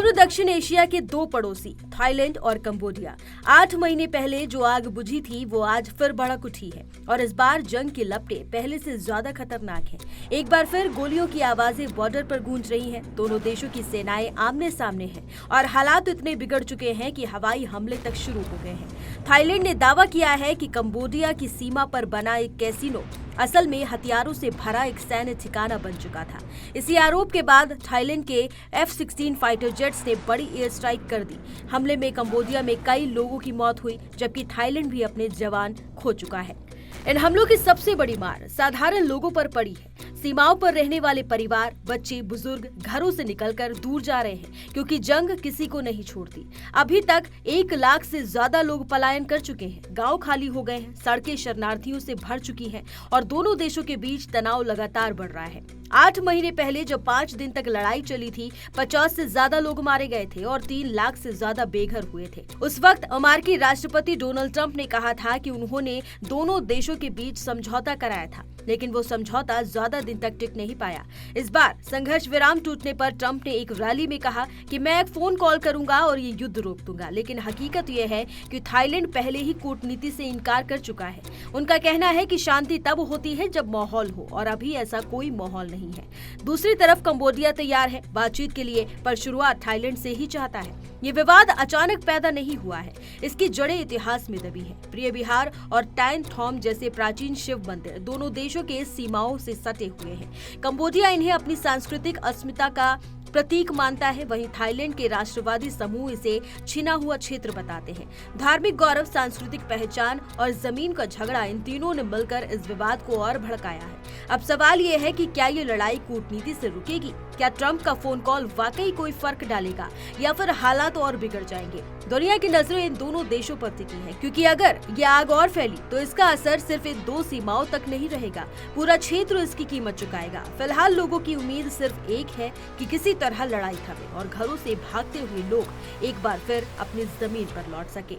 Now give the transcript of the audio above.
पूर्व दक्षिण एशिया के दो पड़ोसी थाईलैंड और कंबोडिया 8 महीने पहले जो आग बुझी थी वो आज फिर भड़क उठी है और इस बार जंग की लपटें पहले से ज्यादा खतरनाक हैं। एक बार फिर गोलियों की आवाजें बॉर्डर पर गूंज रही हैं। दोनों देशों की सेनाएं आमने सामने हैं और हालात इतने बिगड़ चुके हैं कि हवाई हमले तक शुरू हो गए हैं। थाईलैंड ने दावा किया है कि कंबोडिया की सीमा पर बना एक कैसीनो असल में हथियारों से भरा एक सैन्य ठिकाना बन चुका था। इसी आरोप के बाद थाईलैंड के F-16 फाइटर जेट्स ने बड़ी एयर स्ट्राइक कर दी। हमले में कंबोडिया में कई लोगों की मौत हुई, जबकि थाईलैंड भी अपने जवान खो चुका है। इन हमलों की सबसे बड़ी मार साधारण लोगों पर पड़ी है। सीमाओं पर रहने वाले परिवार, बच्चे, बुजुर्ग घरों से निकलकर दूर जा रहे हैं क्योंकि जंग किसी को नहीं छोड़ती। अभी तक 1 लाख से ज्यादा लोग पलायन कर चुके हैं। गांव खाली हो गए हैं, सड़कें शरणार्थियों से भर चुकी हैं और दोनों देशों के बीच तनाव लगातार बढ़ रहा है। 8 महीने पहले जब 5 दिन तक लड़ाई चली थी, 50 से ज्यादा लोग मारे गए थे और 3 लाख से ज्यादा बेघर हुए थे। उस वक्त अमेरिकी राष्ट्रपति डोनाल्ड ट्रंप ने कहा था कि उन्होंने दोनों देशों के बीच समझौता कराया था, लेकिन वो समझौता ज्यादा दिन तक टिक नहीं पाया। इस बार संघर्ष विराम टूटने पर ट्रंप ने एक रैली में कहा कि मैं एक फोन कॉल करूंगा और ये युद्ध रोक दूंगा, लेकिन हकीकत यह है कि थाईलैंड पहले ही कूटनीति से इनकार कर चुका है। उनका कहना है कि शांति तब होती है जब माहौल हो, और अभी ऐसा कोई माहौल नहीं है। दूसरी तरफ कंबोडिया तैयार है बातचीत के लिए, पर शुरुआत थाईलैंड से ही चाहता है। ये विवाद अचानक पैदा नहीं हुआ है, इसकी जड़ें इतिहास में दबी है। प्रिय विहार और टैन थॉम जैसे प्राचीन शिव मंदिर दोनों देशों के सीमाओं से सटे हुए हैं। कंबोडिया इन्हें अपनी सांस्कृतिक अस्मिता का प्रतीक मानता है, वहीं थाईलैंड के राष्ट्रवादी समूह इसे छिना हुआ क्षेत्र बताते हैं। धार्मिक गौरव, सांस्कृतिक पहचान और जमीन का झगड़ा, इन तीनों ने मिलकर इस विवाद को और भड़काया है। अब सवाल ये है कि क्या ये लड़ाई कूटनीति से रुकेगी? क्या ट्रंप का फोन कॉल वाकई कोई फर्क डालेगा या फिर हालात और बिगड़ जाएंगे? दुनिया की नजरें इन दोनों देशों पर टिकी है, क्योंकि अगर ये आग और फैली तो इसका असर सिर्फ इन 2 सीमाओं तक नहीं रहेगा, पूरा क्षेत्र इसकी कीमत चुकाएगा। फिलहाल लोगों की उम्मीद सिर्फ एक है कि किसी तरह लड़ाई थमे और घरों से भागते हुए लोग एक बार फिर अपनी जमीन पर लौट सके।